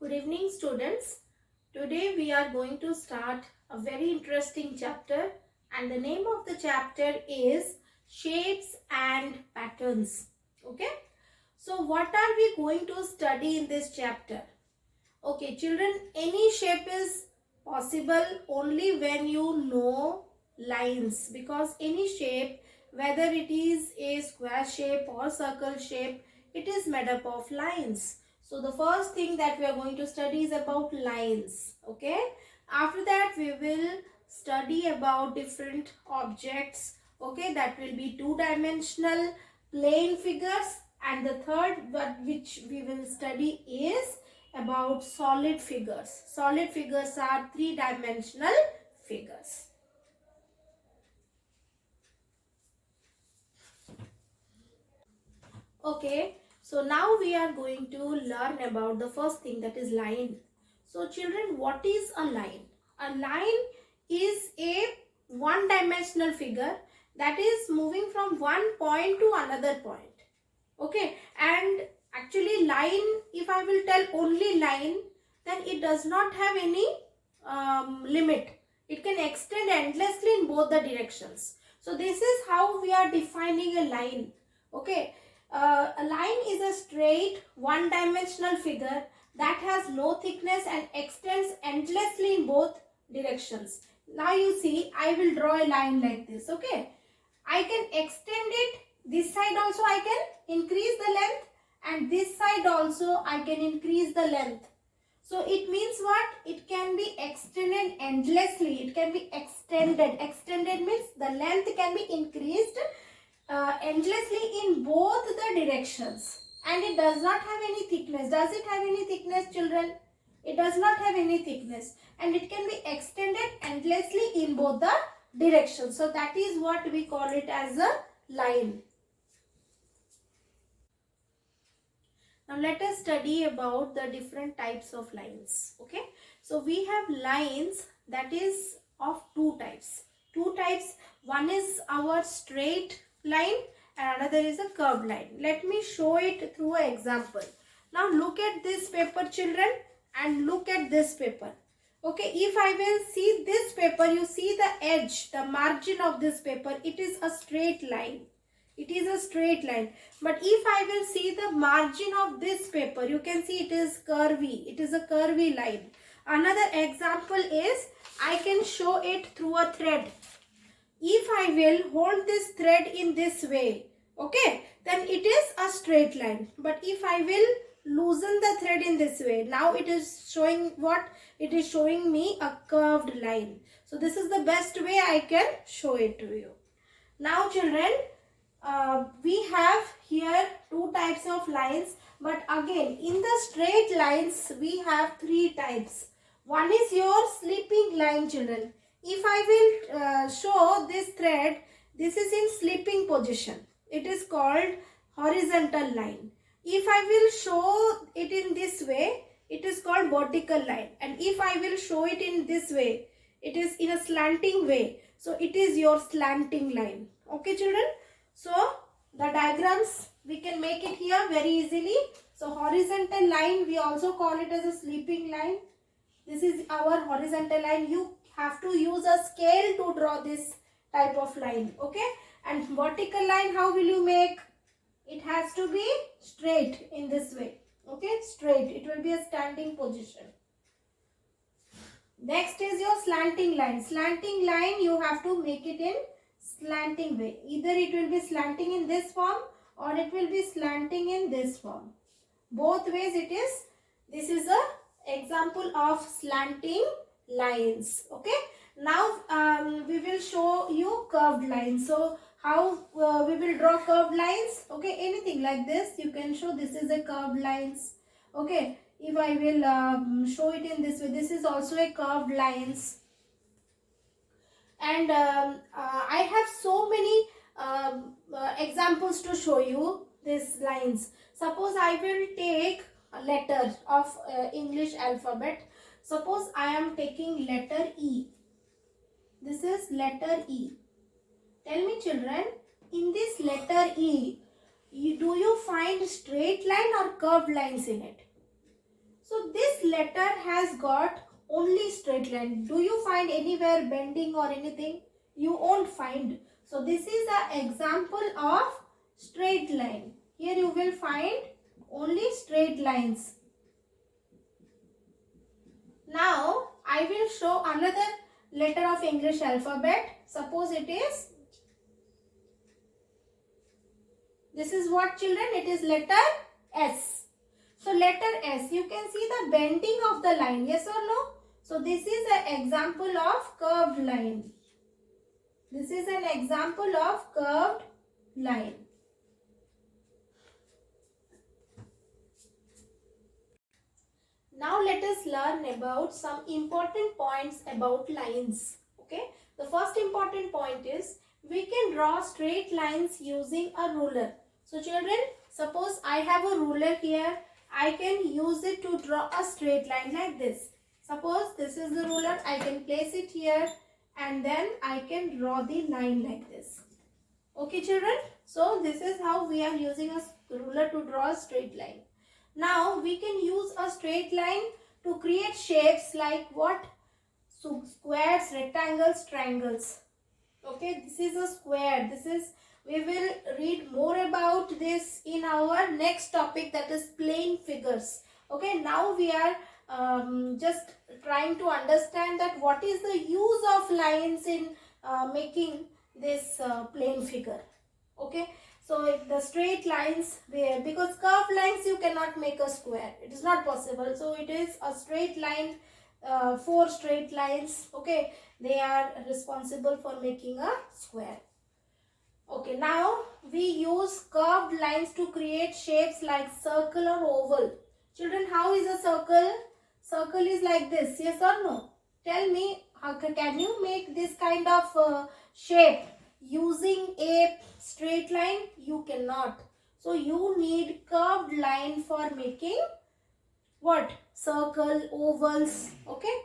Good evening, students. Today we are going to start a very interesting chapter, and the name of the chapter is Shapes and Patterns. Okay, so what are we going to study in this chapter? Okay, children, any shape is possible only when you know lines, because any shape, whether it is a square shape or circle shape, it is made up of lines. So the first thing that we are going to study is about lines. Okay, after that we will study about different objects. Okay, that will be two-dimensional plane figures, and the third which we will study is about solid figures. Solid figures are three-dimensional figures. Okay, so now we are going to learn about the first thing, that is line. So children, what is a line? A line is a one-dimensional figure that is moving from one point to another point. Okay, and actually line, if I will tell only line, then it does not have any limit. It can extend endlessly in both the directions. So this is how we are defining a line. Okay, a line is a straight one-dimensional figure that has no thickness and extends endlessly in both directions. Now you see, I will draw a line like this. Okay, I can extend it. This side also I can increase the length, and this side also I can increase the length. So it means what? It can be extended endlessly. It can be extended. Extended means the length can be increased endlessly in both the directions. And it does not have any thickness. Does it have any thickness, children? It does not have any thickness. And it can be extended endlessly in both the directions. So that is what we call it as a line. Now let us study about the different types of lines. Okay, so we have lines that is of two types. Two types. One is our straight line and another is a curved line. Let me show it through an example. Now look at this paper, children, and look at this paper. Okay, if I will see this paper, you see the edge, the margin of this paper, it is a straight line. It is a straight line. But if I will see the margin of this paper, you can see it is curvy. It is a curvy line. Another example is, I can show it through a thread. If I will hold this thread in this way, okay, then it is a straight line. But if I will loosen the thread in this way, now it is showing what? It is showing me a curved line. So this is the best way I can show it to you. Now children, we have here two types of lines, but again in the straight lines we have three types. One is your sleeping line, children. If I will show this thread, this is in sleeping position. It is called horizontal line. If I will show it in this way, it is called vertical line. And if I will show it in this way, it is in a slanting way. So it is your slanting line. Okay children? So the diagrams we can make it here very easily. So horizontal line, we also call it as a sleeping line. This is our horizontal line. You have to use a scale to draw this type of line. Okay. And vertical line, how will you make? It has to be straight in this way. Okay. Straight. It will be a standing position. Next is your slanting line. Slanting line, you have to make it in slanting way. Either it will be slanting in this form or it will be slanting in this form. Both ways it is. This is a example of slanting lines. Okay. Now we will show you curved lines. So how we will draw curved lines? Okay. Anything like this you can show. This is a curved lines. Okay. If I will show it in this way, this is also a curved lines. And I have so many examples to show you these lines. Suppose I will take a letter of English alphabet. Suppose I am taking letter E. This is letter E. Tell me children, in this letter E, do you find straight line or curved lines in it? So this letter has got only straight line. Do you find anywhere bending or anything? You won't find. So this is an example of straight line. Here you will find only straight lines. Now I will show another letter of English alphabet. Suppose it is, this is what children? It is letter S. So letter S, you can see the bending of the line, yes or no? So this is an example of curved line. This is an example of curved line. Now let us learn about some important points about lines. Okay. The first important point is we can draw straight lines using a ruler. So children, suppose I have a ruler here. I can use it to draw a straight line like this. Suppose this is the ruler. I can place it here and then I can draw the line like this. Okay children. So this is how we are using a ruler to draw a straight line. Now we can use a straight line to create shapes like what? So squares, rectangles, triangles. Okay, this is a square. We will read more about this in our next topic, that is plane figures. Okay, now we are just trying to understand that what is the use of lines in making this plane figure. Okay. So the straight lines, because curved lines you cannot make a square. It is not possible. So it is a straight line, 4 straight lines. Okay, they are responsible for making a square. Okay, now we use curved lines to create shapes like circle or oval. Children, how is a circle? Circle is like this, yes or no? Tell me, can you make this kind of shape using a straight line? You cannot. So you need curved line for making what? Circle, ovals. Okay.